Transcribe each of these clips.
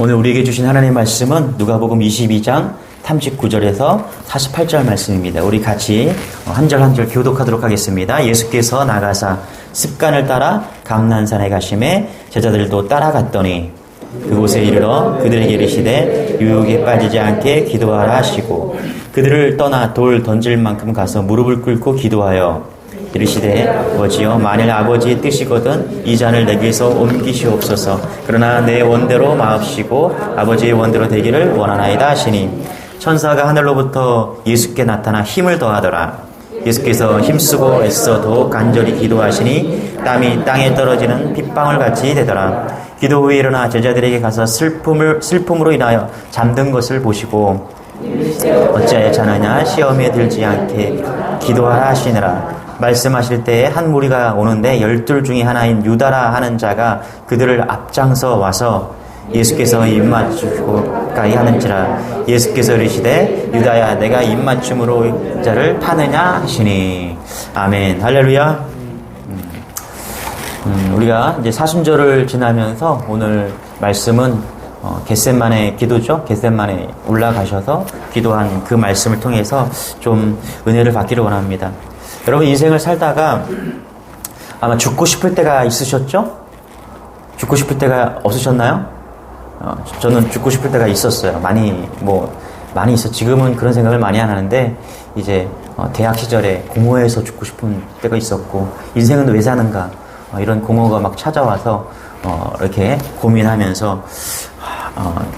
오늘 우리에게 주신 하나님의 말씀은 누가복음 22장 39절에서 48절 말씀입니다. 우리 같이 한 절 한 절 교독하도록 하겠습니다. 예수께서 나가사 습관을 따라 감난산에 가심에 제자들도 따라갔더니 그곳에 이르러 그들에게 이르시되 유혹에 빠지지 않게 기도하라 하시고 그들을 떠나 돌 던질 만큼 가서 무릎을 꿇고 기도하여 이르시되 아버지여 만일 아버지의 뜻이거든 이 잔을 내게서 옮기시옵소서. 그러나 내 원대로 마옵시고 아버지의 원대로 되기를 원하나이다 하시니 천사가 하늘로부터 예수께 나타나 힘을 더하더라. 예수께서 힘쓰고 애써 더욱 간절히 기도하시니 땀이 땅에 떨어지는 빗방울 같이 되더라. 기도 후에 일어나 제자들에게 가서 슬픔으로 인하여 잠든 것을 보시고 어찌하여 자느냐 시험에 들지 않게 기도하라 하시니라. 말씀하실 때에 한 무리가 오는데 12 중에 하나인 유다라 하는 자가 그들을 앞장서 와서 예수께서 입맞추고 가까이 하는지라. 예수께서 이르시되 유다야 내가 입맞춤으로 자를 타느냐 하시니. 아멘. 할렐루야. 우리가 이제 사순절을 지나면서 오늘 말씀은 겟셋만의 기도죠. 겟셋만에 올라가셔서 기도한 그 말씀을 통해서 좀 은혜를 받기를 원합니다. 여러분 인생을 살다가 아마 죽고 싶을 때가 있으셨죠? 죽고 싶을 때가 없으셨나요? 저는 죽고 싶을 때가 있었어요. 많이 있어. 지금은 그런 생각을 많이 안 하는데 이제 대학 시절에 공허해서 죽고 싶은 때가 있었고 인생은 왜 사는가 이런 공허가 막 찾아와서 이렇게 고민하면서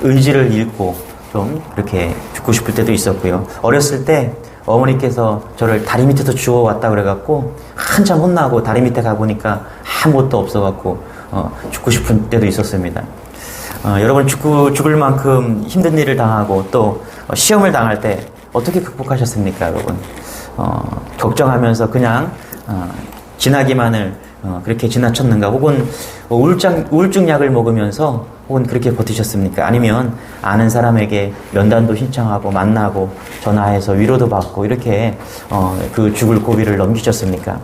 의지를 잃고 좀 이렇게 죽고 싶을 때도 있었고요. 어렸을 때 어머니께서 저를 다리 밑에서 주워왔다 그래갖고 한참 혼나고 다리 밑에 가보니까 아무것도 없어갖고 죽고 싶은 때도 있었습니다. 여러분 죽을 만큼 힘든 일을 당하고 또 시험을 당할 때 어떻게 극복하셨습니까, 여러분? 걱정하면서 그냥 지나기만을 그렇게 지나쳤는가? 혹은 우울증 약을 먹으면서 혹은 그렇게 버티셨습니까? 아니면 아는 사람에게 면담도 신청하고 만나고 전화해서 위로도 받고 이렇게 그 죽을 고비를 넘기셨습니까?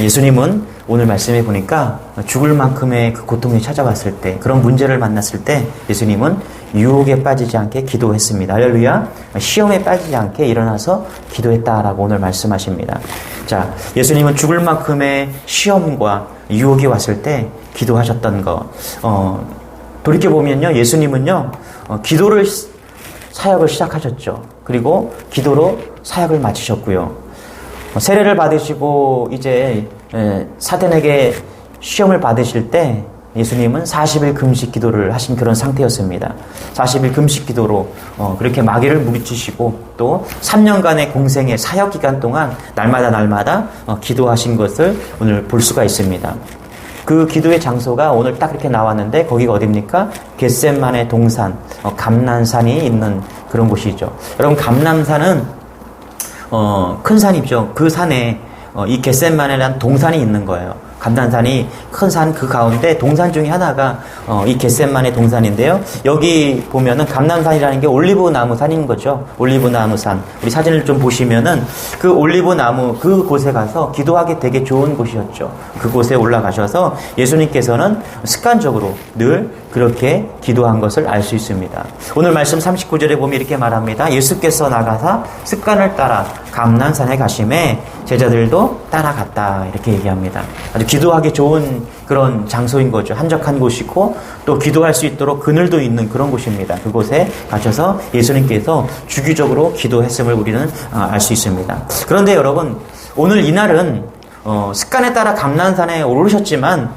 예수님은 오늘 말씀해 보니까 죽을 만큼의 그 고통이 찾아왔을 때, 그런 문제를 만났을 때 예수님은 유혹에 빠지지 않게 기도했습니다. 할렐루야. 시험에 빠지지 않게 일어나서 기도했다라고 오늘 말씀하십니다. 자, 예수님은 죽을 만큼의 시험과 유혹이 왔을 때 기도하셨던 거. 돌이켜보면요, 예수님은요, 기도를 사역을 시작하셨죠. 그리고 기도로 사역을 마치셨고요. 세례를 받으시고 이제 사탄에게 시험을 받으실 때 예수님은 40일 금식 기도를 하신 그런 상태였습니다. 40일 금식 기도로 그렇게 마귀를 물리치시고 또 3년간의 공생의 사역 기간 동안 날마다 기도하신 것을 오늘 볼 수가 있습니다. 그 기도의 장소가 오늘 딱 이렇게 나왔는데 거기가 어디입니까? 겟셋만의 동산, 감난산이 있는 그런 곳이죠. 여러분 감난산은 큰 산이죠. 그 산에 이 겟셋만이라는 동산이 있는 거예요. 감난산이 큰 산 그 가운데 동산 중에 하나가 이 겟셋만의 동산인데요. 여기 보면은 감난산이라는 게 올리브 나무 산인 거죠. 올리브 나무 산. 우리 사진을 좀 보시면은 그 올리브 나무 그 곳에 가서 기도하기 되게 좋은 곳이었죠. 그곳에 올라가셔서 예수님께서는 습관적으로 늘 그렇게 기도한 것을 알 수 있습니다. 오늘 말씀 39절에 보면 이렇게 말합니다. 예수께서 나가사 습관을 따라 감난산에 가심에 제자들도 따라갔다 이렇게 얘기합니다. 아주 기도하기 좋은 그런 장소인 거죠. 한적한 곳이고 또 기도할 수 있도록 그늘도 있는 그런 곳입니다. 그곳에 가셔서 예수님께서 주기적으로 기도했음을 우리는 알 수 있습니다. 그런데 여러분 오늘 이날은 습관에 따라 감난산에 오르셨지만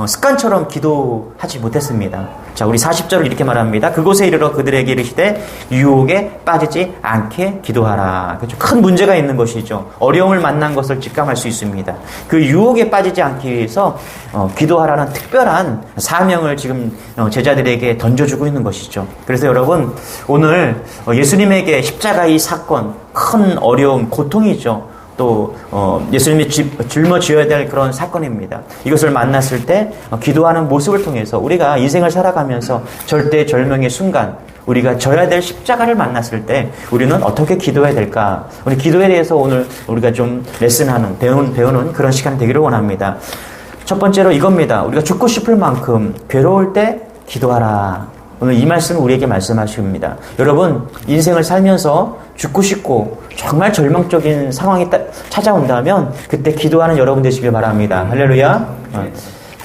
습관처럼 기도하지 못했습니다. 자, 우리 40절을 이렇게 말합니다. 그곳에 이르러 그들에게 이르시되 유혹에 빠지지 않게 기도하라. 그렇죠? 큰 문제가 있는 것이죠. 어려움을 만난 것을 직감할 수 있습니다. 그 유혹에 빠지지 않기 위해서 기도하라는 특별한 사명을 지금 제자들에게 던져주고 있는 것이죠. 그래서 여러분 오늘 예수님에게 십자가의 사건, 큰 어려움, 고통이죠. 또 예수님이 짊어져야 될 그런 사건입니다. 이것을 만났을 때 기도하는 모습을 통해서 우리가 인생을 살아가면서 절대절명의 순간 우리가 져야 될 십자가를 만났을 때 우리는 어떻게 기도해야 될까? 우리 기도에 대해서 오늘 우리가 좀 레슨하는 배우는 그런 시간이 되기를 원합니다. 첫 번째로 이겁니다. 우리가 죽고 싶을 만큼 괴로울 때 기도하라. 오늘 이 말씀을 우리에게 말씀하십니다. 여러분, 인생을 살면서 죽고 싶고 정말 절망적인 상황이 찾아온다면 그때 기도하는 여러분 되시길 바랍니다. 할렐루야.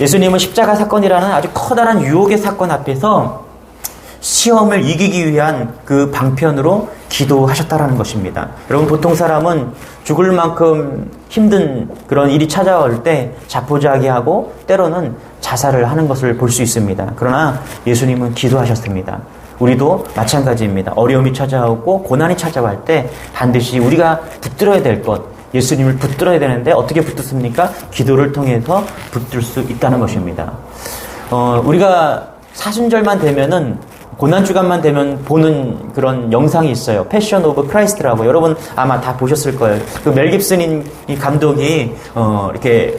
예수님은 십자가 사건이라는 아주 커다란 유혹의 사건 앞에서 시험을 이기기 위한 그 방편으로 기도하셨다라는 것입니다. 여러분, 보통 사람은 죽을 만큼 힘든 그런 일이 찾아올 때 자포자기하고 때로는 자살을 하는 것을 볼 수 있습니다. 그러나 예수님은 기도하셨습니다. 우리도 마찬가지입니다. 어려움이 찾아오고 고난이 찾아올 때 반드시 우리가 붙들어야 될 것, 예수님을 붙들어야 되는데 어떻게 붙듭니까? 기도를 통해서 붙들 수 있다는 것입니다. 우리가 사순절만 되면은 고난주간만 되면 보는 그런 영상이 있어요. 패션 오브 크라이스트라고. 여러분 아마 다 보셨을 거예요. 그 멜 깁슨 이 감독이 이렇게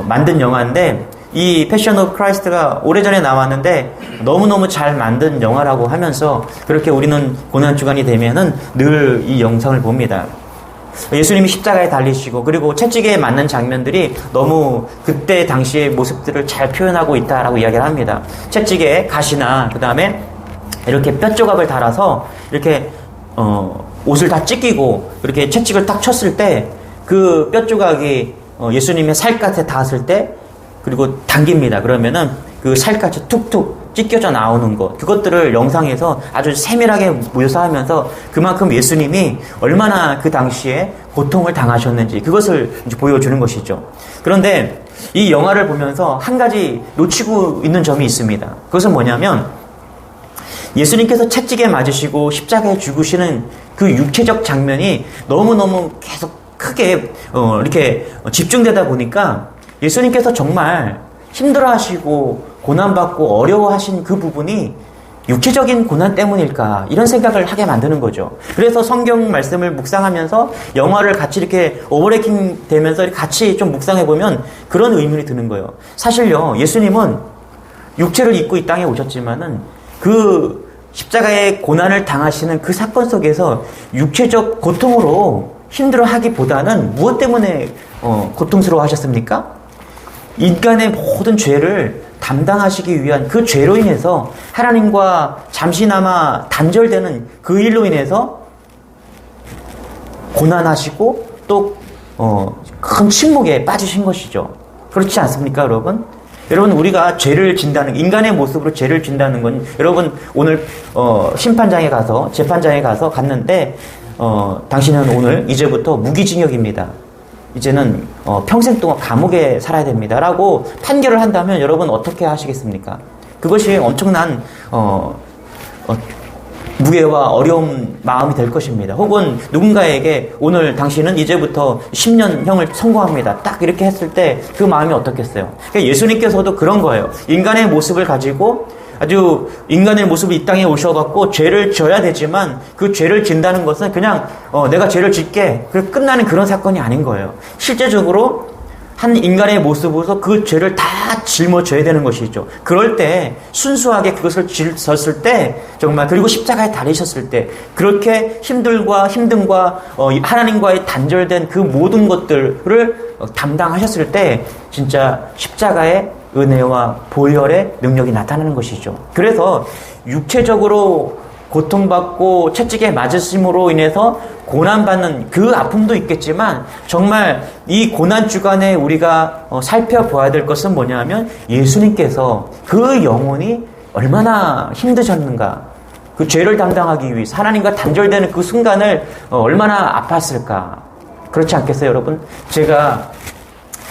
만든 영화인데, 이 패션 오브 크라이스트가 오래전에 나왔는데 너무너무 잘 만든 영화라고 하면서 그렇게 우리는 고난주간이 되면은 늘 이 영상을 봅니다. 예수님이 십자가에 달리시고 그리고 채찍에 맞는 장면들이 너무 그때 당시의 모습들을 잘 표현하고 있다라고 이야기를 합니다. 채찍에 가시나 그 다음에 이렇게 뼈 조각을 달아서 이렇게 옷을 다 찢기고 이렇게 채찍을 딱 쳤을 때 그 뼈 조각이 예수님의 살갗에 닿았을 때 그리고 당깁니다. 그러면은 그 살갗이 툭툭 찢겨져 나오는 것, 그것들을 영상에서 아주 세밀하게 묘사하면서 그만큼 예수님이 얼마나 그 당시에 고통을 당하셨는지 그것을 이제 보여주는 것이죠. 그런데 이 영화를 보면서 한 가지 놓치고 있는 점이 있습니다. 그것은 뭐냐면 예수님께서 채찍에 맞으시고 십자가에 죽으시는 그 육체적 장면이 너무너무 계속 크게 이렇게 집중되다 보니까 예수님께서 정말 힘들어하시고 고난받고 어려워하신 그 부분이 육체적인 고난 때문일까, 이런 생각을 하게 만드는 거죠. 그래서 성경 말씀을 묵상하면서 영화를 같이 이렇게 오버래킹 되면서 같이 좀 묵상해보면 그런 의문이 드는 거예요. 사실요, 예수님은 육체를 입고 이 땅에 오셨지만은 그 십자가의 고난을 당하시는 그 사건 속에서 육체적 고통으로 힘들어하기보다는 무엇 때문에 고통스러워 하셨습니까? 인간의 모든 죄를 담당하시기 위한 그 죄로 인해서 하나님과 잠시나마 단절되는 그 일로 인해서 고난하시고 또 큰 침묵에 빠지신 것이죠. 그렇지 않습니까, 여러분? 여러분, 우리가 죄를 진다는, 인간의 모습으로 죄를 진다는 건, 여러분 오늘 심판장에 가서, 재판장에 가서 갔는데 당신은 오늘 이제부터 무기징역입니다. 이제는 평생 동안 감옥에 살아야 됩니다 라고 판결을 한다면 여러분 어떻게 하시겠습니까? 그것이 엄청난 무게와 어려운 마음이 될 것입니다. 혹은 누군가에게 오늘 당신은 이제부터 10년형을 선고합니다, 딱 이렇게 했을 때 그 마음이 어떻겠어요? 그러니까 예수님께서도 그런 거예요. 인간의 모습을 가지고 아주 인간의 모습을 이 땅에 오셔갖고 죄를 져야 되지만 그 죄를 진다는 것은 그냥 내가 죄를 짓게 그래서 끝나는 그런 사건이 아닌 거예요. 실제적으로 한 인간의 모습으로서 그 죄를 다 짊어져야 되는 것이죠. 그럴 때 순수하게 그것을 졌을 때 정말, 그리고 십자가에 달리셨을 때 그렇게 힘듦과 하나님과의 단절된 그 모든 것들을 담당하셨을 때 진짜 십자가의 은혜와 보혈의 능력이 나타나는 것이죠. 그래서 육체적으로 고통받고 채찍에 맞으심으로 인해서 고난받는 그 아픔도 있겠지만 정말 이 고난주간에 우리가 살펴봐야 될 것은 뭐냐면 예수님께서 그 영혼이 얼마나 힘드셨는가, 그 죄를 담당하기 위해서 하나님과 단절되는 그 순간을 얼마나 아팠을까. 그렇지 않겠어요, 여러분? 제가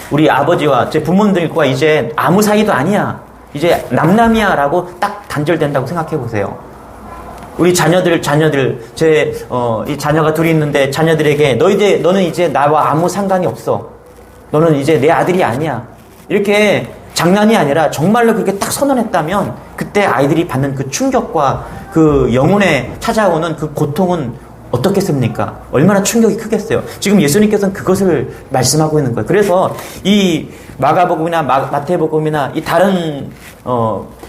우리 아버지와 제 부모님들과 이제 아무 사이도 아니야, 이제 남남이야 라고 딱 단절된다고 생각해 보세요. 우리 자녀들 이 자녀가 둘이 있는데 자녀들에게 너는 이제 나와 아무 상관이 없어, 너는 이제 내 아들이 아니야, 이렇게 장난이 아니라 정말로 그렇게 딱 선언했다면 그때 아이들이 받는 그 충격과 그 영혼에 찾아오는 그 고통은 어떻겠습니까? 얼마나 충격이 크겠어요. 지금 예수님께서는 그것을 말씀하고 있는 거예요. 그래서 이 마가복음이나 마태복음이나 이 다른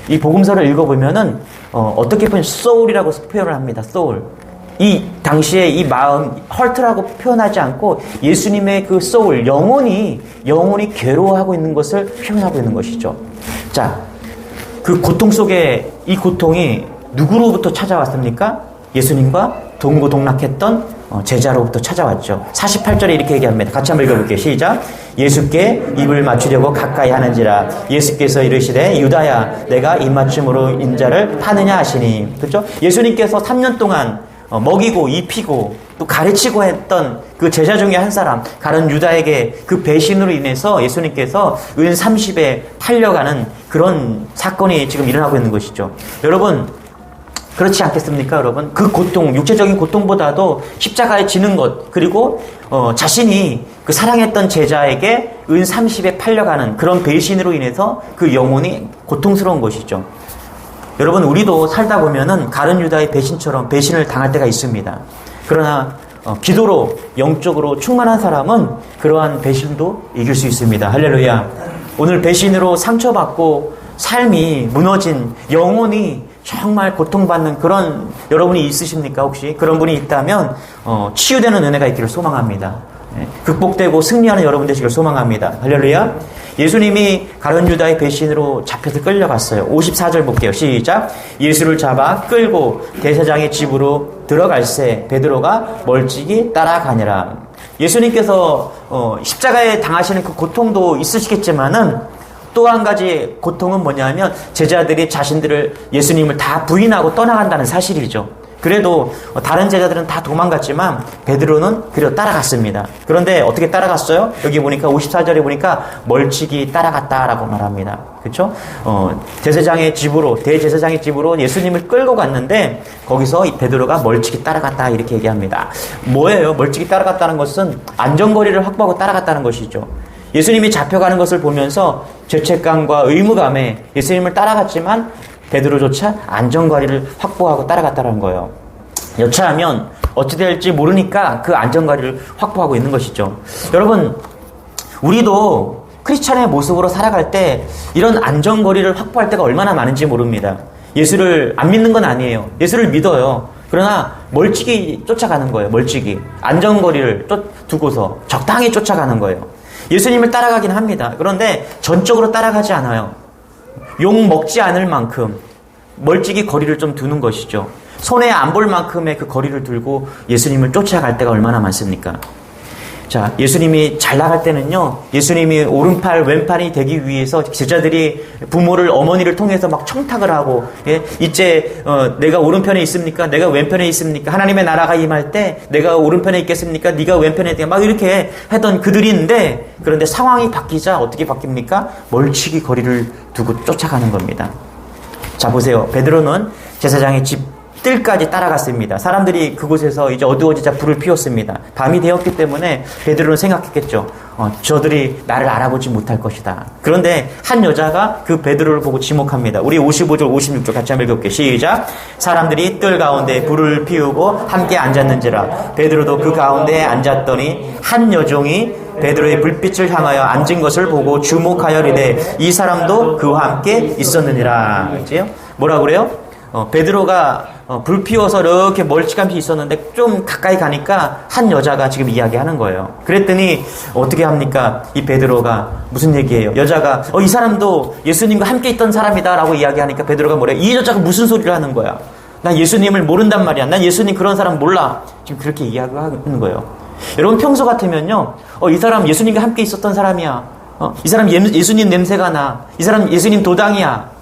이 복음서를 읽어보면은 어떻게 보면 소울이라고 표현을 합니다. 소울. 이 당시에 이 마음, 헐트라고 표현하지 않고 예수님의 그 소울, 영혼이 괴로워하고 있는 것을 표현하고 있는 것이죠. 자, 그 고통 속에 이 고통이 누구로부터 찾아왔습니까? 예수님과 동고동락했던 제자로부터 찾아왔죠. 48절에 이렇게 얘기합니다. 같이 한번 읽어볼게요. 시작. 예수께 입을 맞추려고 가까이 하는지라 예수께서 이르시되 유다야 내가 입맞춤으로 인자를 파느냐 하시니. 그렇죠? 예수님께서 3년 동안 먹이고 입히고 또 가르치고 했던 그 제자 중에 한 사람 가룟 유다에게 그 배신으로 인해서 예수님께서 은 30에 팔려가는 그런 사건이 지금 일어나고 있는 것이죠. 여러분 그렇지 않겠습니까, 여러분? 그 고통, 육체적인 고통보다도 십자가에 지는 것, 그리고 자신이 그 사랑했던 제자에게 은 30에 팔려가는 그런 배신으로 인해서 그 영혼이 고통스러운 것이죠. 여러분, 우리도 살다 보면은 가룟 유다의 배신처럼 배신을 당할 때가 있습니다. 그러나 기도로 영적으로 충만한 사람은 그러한 배신도 이길 수 있습니다. 할렐루야. 오늘 배신으로 상처받고 삶이 무너진 영혼이 정말 고통받는 그런 여러분이 있으십니까? 혹시 그런 분이 있다면 치유되는 은혜가 있기를 소망합니다. 극복되고 승리하는 여러분 되시기를 소망합니다. 할렐루야. 예수님이 가룟 유다의 배신으로 잡혀서 끌려갔어요. 54절 볼게요. 시작. 예수를 잡아 끌고 대제사장의 집으로 들어갈새 베드로가 멀찍이 따라가니라. 예수님께서 십자가에 당하시는 그 고통도 있으시겠지만은 또 한 가지 고통은 뭐냐면 제자들이 자신들을 예수님을 다 부인하고 떠나간다는 사실이죠. 그래도 다른 제자들은 다 도망갔지만 베드로는 그래도 따라갔습니다. 그런데 어떻게 따라갔어요? 여기 보니까 54절에 보니까 멀찍이 따라갔다라고 말합니다. 그렇죠? 대제사장의 집으로 예수님을 끌고 갔는데 거기서 이 베드로가 멀찍이 따라갔다 이렇게 얘기합니다. 뭐예요? 멀찍이 따라갔다는 것은 안전거리를 확보하고 따라갔다는 것이죠. 예수님이 잡혀가는 것을 보면서 죄책감과 의무감에 예수님을 따라갔지만 베드로조차 안전거리를 확보하고 따라갔다는 거예요. 여차하면 어찌 될지 모르니까 그 안전거리를 확보하고 있는 것이죠. 여러분, 우리도 크리스찬의 모습으로 살아갈 때 이런 안전거리를 확보할 때가 얼마나 많은지 모릅니다. 예수를 안 믿는 건 아니에요. 예수를 믿어요. 그러나 멀찍이 쫓아가는 거예요. 멀찍이. 안전거리를 두고서 적당히 쫓아가는 거예요. 예수님을 따라가긴 합니다. 그런데 전적으로 따라가지 않아요. 욕 먹지 않을 만큼 멀찍이 거리를 좀 두는 것이죠. 손에 안 볼 만큼의 그 거리를 두고 예수님을 쫓아갈 때가 얼마나 많습니까? 자, 예수님이 잘 나갈 때는요, 예수님이 오른팔, 왼팔이 되기 위해서 제자들이 부모를, 어머니를 통해서 막 청탁을 하고, 예? 이제, 내가 오른편에 있습니까? 내가 왼편에 있습니까? 하나님의 나라가 임할 때 내가 오른편에 있겠습니까? 네가 왼편에 있겠습니까? 막 이렇게 했던 그들인데, 그런데 상황이 바뀌자 어떻게 바뀝니까? 멀찍이 거리를 두고 쫓아가는 겁니다. 자, 보세요. 베드로는 제사장의 집 뜰까지 따라갔습니다. 사람들이 그곳에서 이제 어두워지자 불을 피웠습니다. 밤이 되었기 때문에 베드로는 생각했겠죠. 저들이 나를 알아보지 못할 것이다. 그런데 한 여자가 그 베드로를 보고 지목합니다. 우리 55절, 56절 같이 한번 읽어볼게요. 시작. 사람들이 뜰 가운데 불을 피우고 함께 앉았는지라. 베드로도 그 가운데에 앉았더니 한 여종이 베드로의 불빛을 향하여 앉은 것을 보고 주목하여리되 이 사람도 그와 함께 있었느니라. 그렇지요? 뭐라 그래요? 베드로가 불 피워서 이렇게 멀찌감치 있었는데 좀 가까이 가니까 한 여자가 지금 이야기하는 거예요. 그랬더니 어떻게 합니까? 이 베드로가 무슨 얘기예요? 여자가 이 사람도 예수님과 함께 있던 사람이다 라고 이야기하니까 베드로가 뭐래? 이 여자가 무슨 소리를 하는 거야? 난 예수님을 모른단 말이야. 난 예수님 그런 사람 몰라. 지금 그렇게 이야기하는 거예요. 여러분 평소 같으면요, 이 사람 예수님과 함께 있었던 사람이야. 이 사람 예수님 냄새가 나. 이 사람 예수님 도당이야.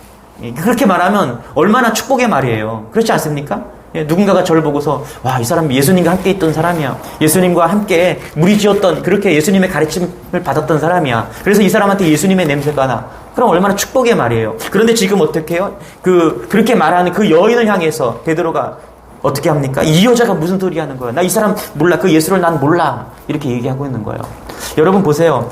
그렇게 말하면 얼마나 축복의 말이에요. 그렇지 않습니까? 누군가가 저를 보고서 와, 이 사람 예수님과 함께 있던 사람이야. 예수님과 함께 무리지었던, 그렇게 예수님의 가르침을 받았던 사람이야. 그래서 이 사람한테 예수님의 냄새가 나. 그럼 얼마나 축복의 말이에요. 그런데 지금 어떻게 해요? 그렇게 말하는 그 여인을 향해서 베드로가 어떻게 합니까? 이 여자가 무슨 소리 하는 거야? 나 이 사람 몰라. 그 예수를 난 몰라. 이렇게 얘기하고 있는 거예요. 여러분 보세요.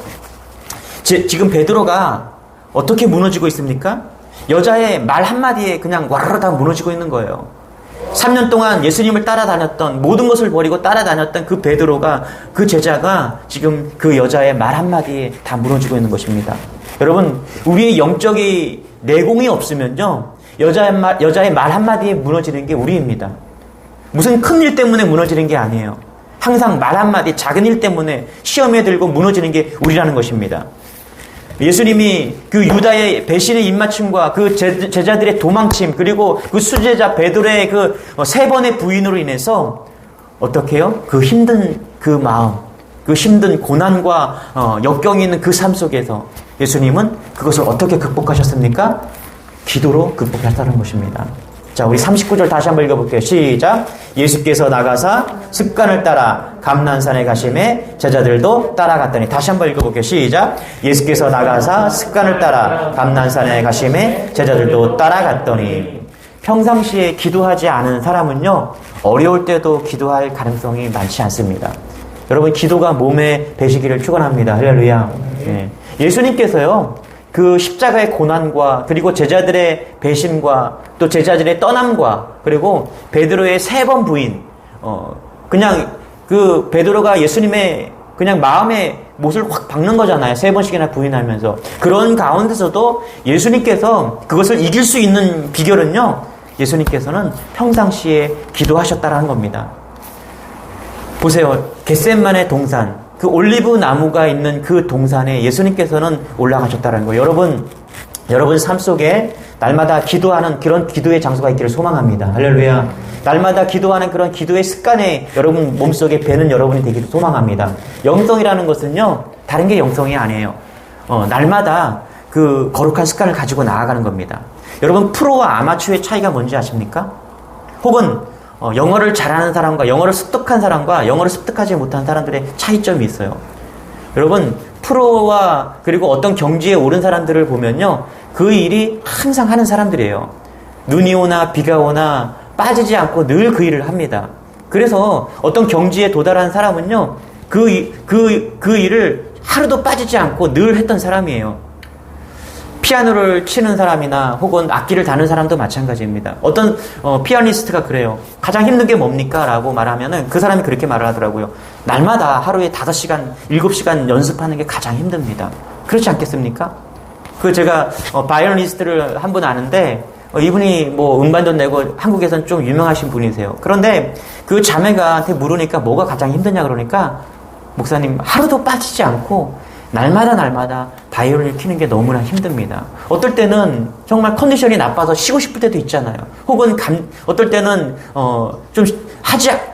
지금 베드로가 어떻게 무너지고 있습니까? 여자의 말 한마디에 그냥 와르르 다 무너지고 있는 거예요. 3년 동안 예수님을 따라다녔던, 모든 것을 버리고 따라다녔던 그 베드로가, 그 제자가 지금 그 여자의 말 한마디에 다 무너지고 있는 것입니다. 여러분, 우리의 영적인 내공이 없으면요, 여자의 말 한마디에 무너지는 게 우리입니다. 무슨 큰 일 때문에 무너지는 게 아니에요. 항상 말 한마디, 작은 일 때문에 시험에 들고 무너지는 게 우리라는 것입니다. 예수님이 그 유다의 배신의 입맞춤과 그 제자들의 도망침, 그리고 그 수제자 베드로의 그 세 번의 부인으로 인해서 어떻게 해요? 그 힘든 그 마음, 그 힘든 고난과 역경이 있는 그 삶 속에서 예수님은 그것을 어떻게 극복하셨습니까? 기도로 극복하셨다는 것입니다. 자, 우리 39절 다시 한번 읽어볼게요. 시작. 예수께서 나가사 습관을 따라 감난산에 가심에 제자들도 따라갔더니. 다시 한번 읽어볼게요. 시작. 예수께서 나가사 습관을 따라 감난산에 가심에 제자들도 따라갔더니. 평상시에 기도하지 않은 사람은요, 어려울 때도 기도할 가능성이 많지 않습니다. 여러분, 기도가 몸의 배시기를 축원합니다. 할렐루야. 네. 예수님께서요, 그 십자가의 고난과 그리고 제자들의 배신과 또 제자들의 떠남과 그리고 베드로의 세 번 부인, 그냥 그 베드로가 예수님의 그냥 마음에 못을 확 박는 거잖아요. 세 번씩이나 부인하면서. 그런 가운데서도 예수님께서 그것을 이길 수 있는 비결은요, 예수님께서는 평상시에 기도하셨다라는 겁니다. 보세요. 겟셋만의 동산, 그 올리브 나무가 있는 그 동산에 예수님께서는 올라가셨다는 거예요. 여러분 삶 속에 날마다 기도하는 그런 기도의 장소가 있기를 소망합니다. 할렐루야. 날마다 기도하는 그런 기도의 습관에 여러분 몸속에 배는 여러분이 되기를 소망합니다. 영성이라는 것은요, 다른 게 영성이 아니에요. 날마다 그 거룩한 습관을 가지고 나아가는 겁니다. 여러분, 프로와 아마추어의 차이가 뭔지 아십니까? 혹은 영어를 잘하는 사람과 영어를 습득한 사람과 영어를 습득하지 못한 사람들의 차이점이 있어요. 여러분, 프로와 그리고 어떤 경지에 오른 사람들을 보면요, 그 일이 항상 하는 사람들이에요. 눈이 오나 비가 오나 빠지지 않고 늘 그 일을 합니다. 그래서 어떤 경지에 도달한 사람은요, 그 일을 하루도 빠지지 않고 늘 했던 사람이에요. 피아노를 치는 사람이나 혹은 악기를 다는 사람도 마찬가지입니다. 어떤 피아니스트가 그래요. 가장 힘든 게 뭡니까? 라고 말하면은 그 사람이 그렇게 말을 하더라고요. 날마다 하루에 5시간, 7시간 연습하는 게 가장 힘듭니다. 그렇지 않겠습니까? 제가 바이올리니스트를 한 분 아는데 이분이 뭐 음반도 내고 한국에서는 좀 유명하신 분이세요. 그런데 그 자매가한테 물으니까 뭐가 가장 힘드냐 그러니까 목사님, 하루도 빠지지 않고 날마다 바이올린을 키는 게 너무나 힘듭니다. 어떨 때는 정말 컨디션이 나빠서 쉬고 싶을 때도 있잖아요. 혹은 어떨 때는 좀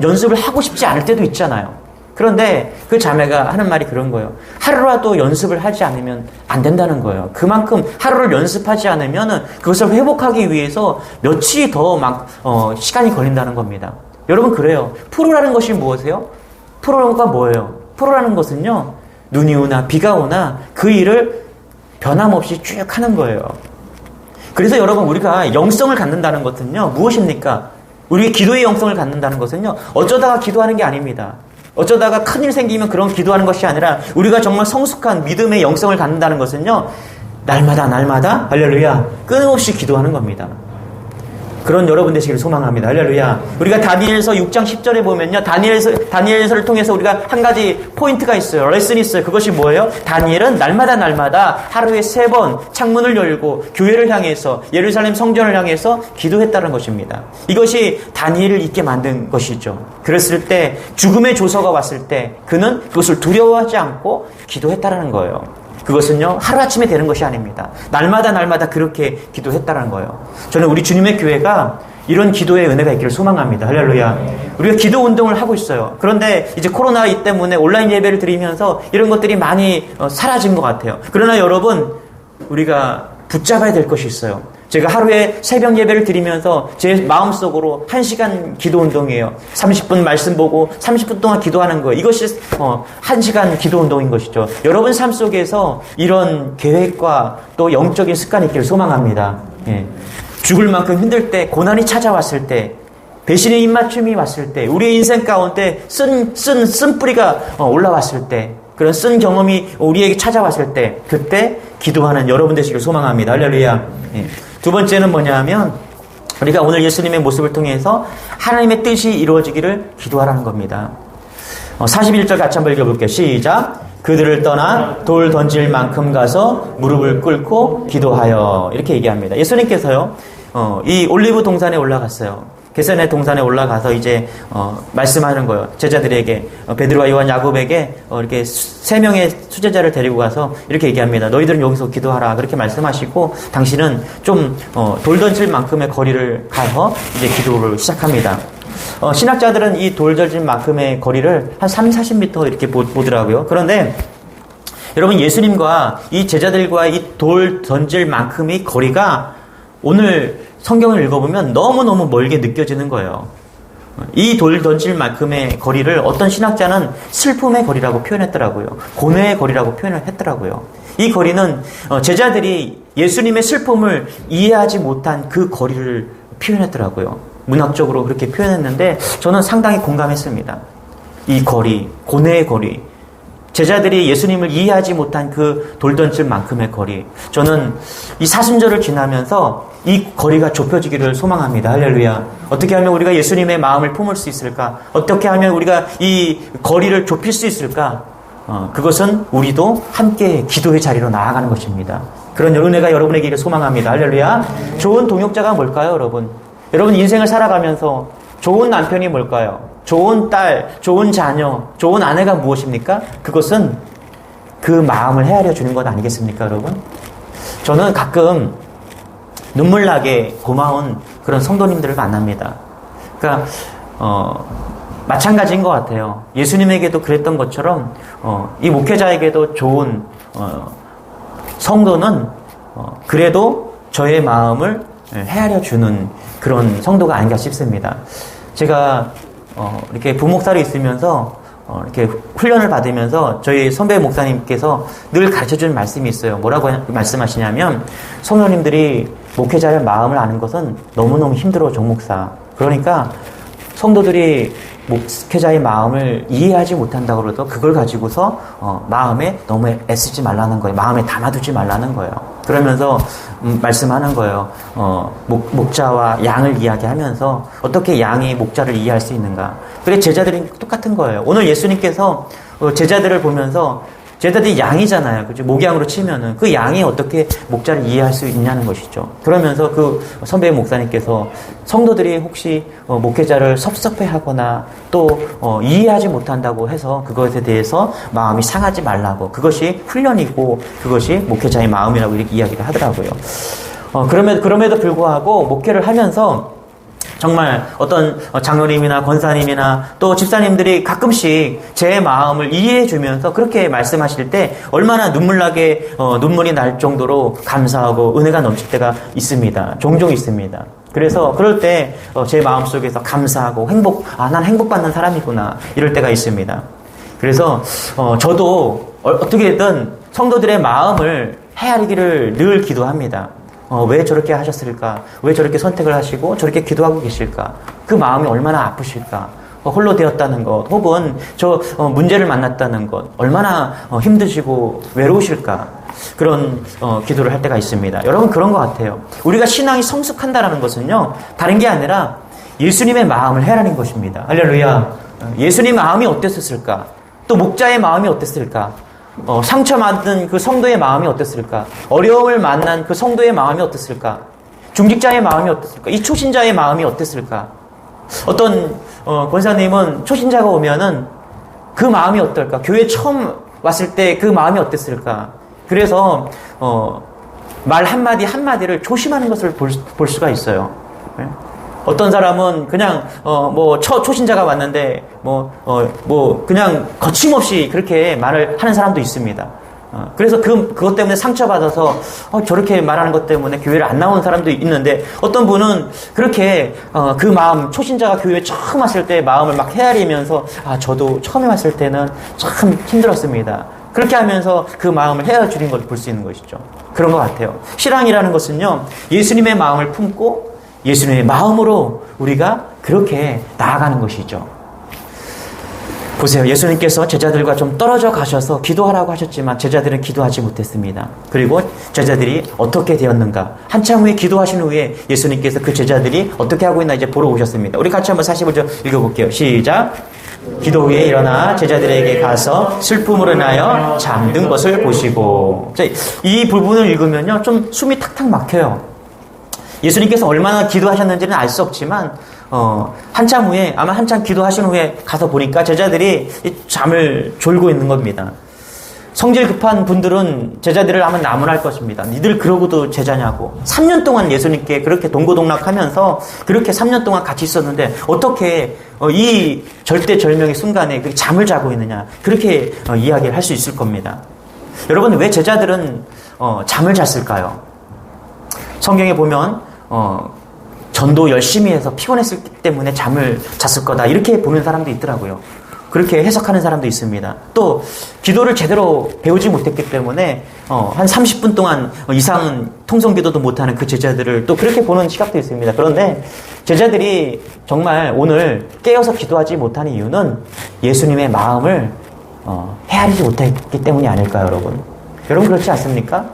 연습을 하고 싶지 않을 때도 있잖아요. 그런데 그 자매가 하는 말이 그런 거예요. 하루라도 연습을 하지 않으면 안 된다는 거예요. 그만큼 하루를 연습하지 않으면 그것을 회복하기 위해서 며칠이 더 시간이 걸린다는 겁니다. 여러분, 그래요. 프로라는 것이 무엇이에요? 프로가 뭐예요? 프로라는 것은요, 눈이 오나 비가 오나 그 일을 변함없이 쭉 하는 거예요. 그래서 여러분, 우리가 영성을 갖는다는 것은요, 무엇입니까? 우리의 기도의 영성을 갖는다는 것은요, 어쩌다가 기도하는 게 아닙니다. 어쩌다가 큰일 생기면 그런 기도하는 것이 아니라 우리가 정말 성숙한 믿음의 영성을 갖는다는 것은요, 날마다 할렐루야, 끊임없이 기도하는 겁니다. 그런 여러분 되시기를 소망합니다. 할렐루야. 우리가 다니엘서 6장 10절에 보면요, 다니엘서를 통해서 우리가 한 가지 포인트가 있어요. 레슨이 있어요. 그것이 뭐예요? 다니엘은 날마다 하루에 3번 창문을 열고 교회를 향해서, 예루살렘 성전을 향해서 기도했다는 것입니다. 이것이 다니엘을 있게 만든 것이죠. 그랬을 때, 죽음의 조서가 왔을 때 그는 그것을 두려워하지 않고 기도했다는 거예요. 그것은요, 하루아침에 되는 것이 아닙니다. 날마다 그렇게 기도했다는 거예요. 저는 우리 주님의 교회가 이런 기도의 은혜가 있기를 소망합니다. 할렐루야. 우리가 기도 운동을 하고 있어요. 그런데 이제 코로나 때문에 온라인 예배를 드리면서 이런 것들이 많이 사라진 것 같아요. 그러나 여러분, 우리가 붙잡아야 될 것이 있어요. 제가 하루에 새벽 예배를 드리면서 제 마음속으로 1시간 기도 운동이에요. 30분 말씀 보고 30분 동안 기도하는 거예요. 이것이 1시간 기도 운동인 것이죠. 여러분 삶 속에서 이런 계획과 또 영적인 습관이 있기를 소망합니다. 예. 죽을 만큼 힘들 때, 고난이 찾아왔을 때, 배신의 입맞춤이 왔을 때, 우리의 인생 가운데 쓴뿌리가 올라왔을 때, 그런 쓴 경험이 우리에게 찾아왔을 때, 그때 기도하는 여러분 되시길 소망합니다. 할렐루야. 예. 두 번째는 뭐냐면, 우리가 오늘 예수님의 모습을 통해서 하나님의 뜻이 이루어지기를 기도하라는 겁니다. 41절 같이 한번 읽어볼게요. 시작. 그들을 떠나 돌 던질 만큼 가서 무릎을 꿇고 기도하여. 이렇게 얘기합니다. 예수님께서요, 이 올리브 동산에 올라갔어요. 게세네 동산에 올라가서 이제 말씀하는 거예요. 제자들에게 베드로와 요한, 야곱에게 이렇게 세 명의 수제자를 데리고 가서 이렇게 얘기합니다. 너희들은 여기서 기도하라. 그렇게 말씀하시고 당신은 좀 돌 던질 만큼의 거리를 가서 이제 기도를 시작합니다. 신학자들은 이 돌 던질 만큼의 거리를 한 30-40m 이렇게 보더라고요. 그런데 여러분, 예수님과 이 제자들과 이 돌 던질 만큼의 거리가 오늘 성경을 읽어보면 너무너무 멀게 느껴지는 거예요. 이 돌 던질 만큼의 거리를 어떤 신학자는 슬픔의 거리라고 표현했더라고요. 고뇌의 거리라고 표현을 했더라고요. 이 거리는 제자들이 예수님의 슬픔을 이해하지 못한 그 거리를 표현했더라고요. 문학적으로 그렇게 표현했는데 저는 상당히 공감했습니다. 이 거리, 고뇌의 거리, 제자들이 예수님을 이해하지 못한 그 돌 던질 만큼의 거리, 저는 이 사순절을 지나면서 이 거리가 좁혀지기를 소망합니다. 할렐루야. 어떻게 하면 우리가 예수님의 마음을 품을 수 있을까? 어떻게 하면 우리가 이 거리를 좁힐 수 있을까? 그것은 우리도 함께 기도의 자리로 나아가는 것입니다. 그런 은혜가 여러분에게 소망합니다. 할렐루야. 좋은 동역자가 뭘까요, 여러분? 여러분 인생을 살아가면서 좋은 남편이 뭘까요? 좋은 딸, 좋은 자녀, 좋은 아내가 무엇입니까? 그것은 그 마음을 헤아려 주는 것 아니겠습니까, 여러분? 저는 가끔 눈물 나게 고마운 그런 성도님들을 만납니다. 그러니까 마찬가지인 것 같아요. 예수님에게도 그랬던 것처럼 이 목회자에게도 좋은 성도는 그래도 저의 마음을 헤아려 주는 그런 성도가 아닌가 싶습니다. 제가 이렇게 부목사로 있으면서 이렇게 훈련을 받으면서 저희 선배 목사님께서 늘 가르쳐주는 말씀이 있어요. 뭐라고 말씀하시냐면, 성도님들이 목회자의 마음을 아는 것은 너무너무 힘들어, 종목사. 그러니까 성도들이 목회자의 마음을 이해하지 못한다고 그래도 그걸 가지고서 마음에 너무 애쓰지 말라는 거예요. 마음에 담아두지 말라는 거예요. 그러면서 말씀하는 거예요. 목자와 양을 이야기하면서 어떻게 양이 목자를 이해할 수 있는가. 그래, 제자들이 똑같은 거예요. 오늘 예수님께서 제자들을 보면서, 제자들이 양이잖아요. 그죠? 목양으로 치면은 그 양이 어떻게 목자를 이해할 수 있냐는 것이죠. 그러면서 그 선배 목사님께서 성도들이 혹시 목회자를 섭섭해하거나 또 이해하지 못한다고 해서 그것에 대해서 마음이 상하지 말라고, 그것이 훈련이고 그것이 목회자의 마음이라고 이렇게 이야기를 하더라고요. 그럼에도 불구하고 목회를 하면서 정말 어떤 장로님이나 권사님이나 또 집사님들이 가끔씩 제 마음을 이해해 주면서 그렇게 말씀하실 때 얼마나 눈물이 날 정도로 감사하고 은혜가 넘칠 때가 있습니다. 종종 있습니다. 그래서 그럴 때 제 마음속에서 감사하고 난 행복받는 사람이구나, 이럴 때가 있습니다. 그래서 저도 어떻게든 성도들의 마음을 헤아리기를 늘 기도합니다. 왜 저렇게 하셨을까? 왜 저렇게 선택을 하시고 저렇게 기도하고 계실까? 그 마음이 얼마나 아프실까? 홀로 되었다는 것, 혹은 문제를 만났다는 것, 얼마나 힘드시고 외로우실까? 그런 기도를 할 때가 있습니다. 여러분, 그런 것 같아요. 우리가 신앙이 성숙한다는 것은요, 다른 게 아니라 예수님의 마음을 헤아리는 것입니다. 할렐루야. 예수님의 마음이 어땠을까? 또 목자의 마음이 어땠을까? 상처받은 그 성도의 마음이 어땠을까? 어려움을 만난 그 성도의 마음이 어땠을까? 중직자의 마음이 어땠을까? 이 초신자의 마음이 어땠을까? 어떤 권사님은 초신자가 오면은 그 마음이 어떨까? 교회 처음 왔을 때 그 마음이 어땠을까? 그래서 말 한마디 한마디를 조심하는 것을 볼 수가 있어요. 네? 어떤 사람은 그냥 초신자가 왔는데 그냥 거침없이 그렇게 말을 하는 사람도 있습니다. 그래서 그것 때문에 상처받아서 저렇게 말하는 것 때문에 교회를 안 나오는 사람도 있는데, 어떤 분은 그렇게 그 마음, 초신자가 교회에 처음 왔을 때 마음을 막 헤아리면서 저도 처음에 왔을 때는 참 힘들었습니다. 그렇게 하면서 그 마음을 헤아주는 걸 볼 수 있는 것이죠. 그런 것 같아요. 신앙이라는 것은요, 예수님의 마음을 품고 예수님의 마음으로 우리가 그렇게 나아가는 것이죠. 보세요. 예수님께서 제자들과 좀 떨어져 가셔서 기도하라고 하셨지만 제자들은 기도하지 못했습니다. 그리고 제자들이 어떻게 되었는가? 한참 후에 기도하신 후에 예수님께서 그 제자들이 어떻게 하고 있나 이제 보러 오셨습니다. 우리 같이 한번 45절 읽어볼게요. 시작. 기도 후에 일어나 제자들에게 가서 슬픔으로 인하여 잠든 것을 보시고. 자, 이 부분을 읽으면요, 좀 숨이 탁탁 막혀요. 예수님께서 얼마나 기도하셨는지는 알 수 없지만 한참 후에, 아마 한참 기도하신 후에 가서 보니까 제자들이 잠을 졸고 있는 겁니다. 성질 급한 분들은 제자들을 아마 나무랄 것입니다. 니들 그러고도 제자냐고. 3년 동안 예수님께 그렇게 동고동락하면서 그렇게 3년 동안 같이 있었는데 어떻게 이 절대절명의 순간에 잠을 자고 있느냐. 그렇게 이야기를 할 수 있을 겁니다. 여러분, 왜 제자들은 잠을 잤을까요? 성경에 보면 전도 열심히 해서 피곤했기 때문에 잠을 잤을 거다. 이렇게 보는 사람도 있더라고요. 그렇게 해석하는 사람도 있습니다. 또 기도를 제대로 배우지 못했기 때문에 한 30분 동안 이상은 통성기도도 못하는 그 제자들을 또 그렇게 보는 시각도 있습니다. 그런데 제자들이 정말 오늘 깨어서 기도하지 못하는 이유는 예수님의 마음을 헤아리지 못했기 때문이 아닐까요, 여러분? 여러분 그렇지 않습니까?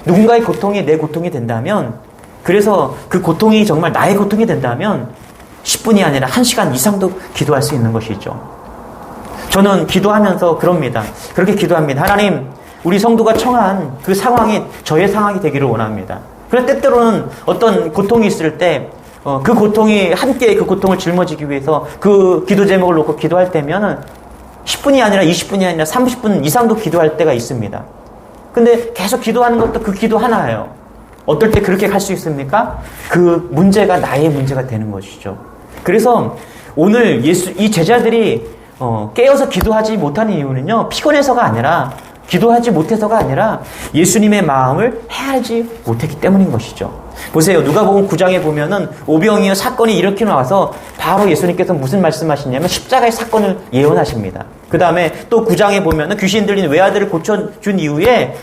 누군가의 고통이 내 고통이 된다면, 그래서 그 고통이 정말 나의 고통이 된다면 10분이 아니라 1시간 이상도 기도할 수 있는 것이죠. 저는 기도하면서 그럽니다. 그렇게 기도합니다. 하나님, 우리 성도가 처한 그 상황이 저의 상황이 되기를 원합니다. 그런데 때때로는 어떤 고통이 있을 때 그 고통이 함께 그 고통을 짊어지기 위해서 그 기도 제목을 놓고 기도할 때면 10분이 아니라 20분이 아니라 30분 이상도 기도할 때가 있습니다. 근데 계속 기도하는 것도 그 기도 하나예요. 어떨 때 그렇게 갈 수 있습니까? 그 문제가 나의 문제가 되는 것이죠. 그래서 오늘 이 제자들이 깨어서 기도하지 못하는 이유는요, 피곤해서가 아니라, 기도하지 못해서가 아니라 예수님의 마음을 헤아리지 못했기 때문인 것이죠. 보세요. 누가복음 9장에 보면은 오병이어 사건이 이렇게 나와서 바로 예수님께서 무슨 말씀하시냐면 십자가의 사건을 예언하십니다. 그 다음에 또 9장에 보면은 귀신 들린 외아들을 고쳐준 이후에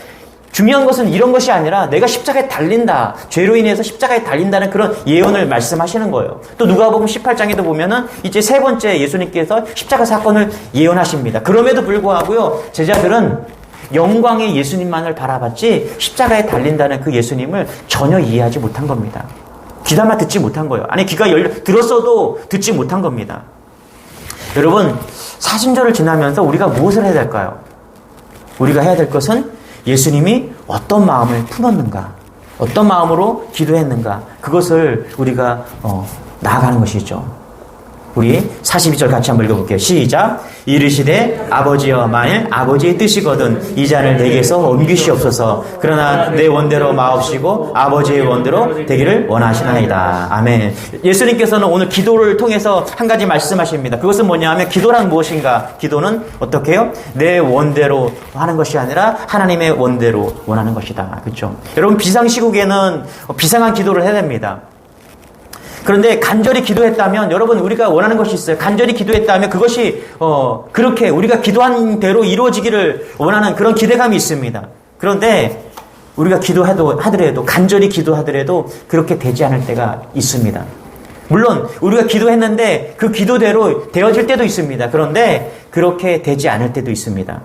중요한 것은 이런 것이 아니라 내가 십자가에 달린다. 죄로 인해서 십자가에 달린다는 그런 예언을 말씀하시는 거예요. 또 누가복음 18장에도 보면은 이제 세 번째 예수님께서 십자가 사건을 예언하십니다. 그럼에도 불구하고요, 제자들은 영광의 예수님만을 바라봤지 십자가에 달린다는 그 예수님을 전혀 이해하지 못한 겁니다. 귀담아 듣지 못한 거예요. 아니, 귀가 들었어도 듣지 못한 겁니다. 여러분, 사순절을 지나면서 우리가 무엇을 해야 될까요? 우리가 해야 될 것은 예수님이 어떤 마음을 품었는가, 어떤 마음으로 기도했는가, 그것을 우리가 나아가는 것이죠. 우리 42절 같이 한번 읽어볼게요. 시작. 이르시되 아버지여, 만일 아버지의 뜻이거든 이 잔을 내게서 옮기시옵소서. 그러나 내 원대로 마옵시고 아버지의 원대로 되기를 원하시나이다. 아멘. 예수님께서는 오늘 기도를 통해서 한 가지 말씀하십니다. 그것은 뭐냐면 기도란 무엇인가? 기도는 어떻게 해요? 내 원대로 하는 것이 아니라 하나님의 원대로 원하는 것이다. 그렇죠? 여러분, 비상시국에는 비상한 기도를 해야 됩니다. 그런데 간절히 기도했다면, 여러분, 우리가 원하는 것이 있어요. 간절히 기도했다면 그것이 그렇게 우리가 기도한 대로 이루어지기를 원하는 그런 기대감이 있습니다. 그런데 우리가 하더라도 간절히 기도하더라도 그렇게 되지 않을 때가 있습니다. 물론 우리가 기도했는데 그 기도대로 되어질 때도 있습니다. 그런데 그렇게 되지 않을 때도 있습니다.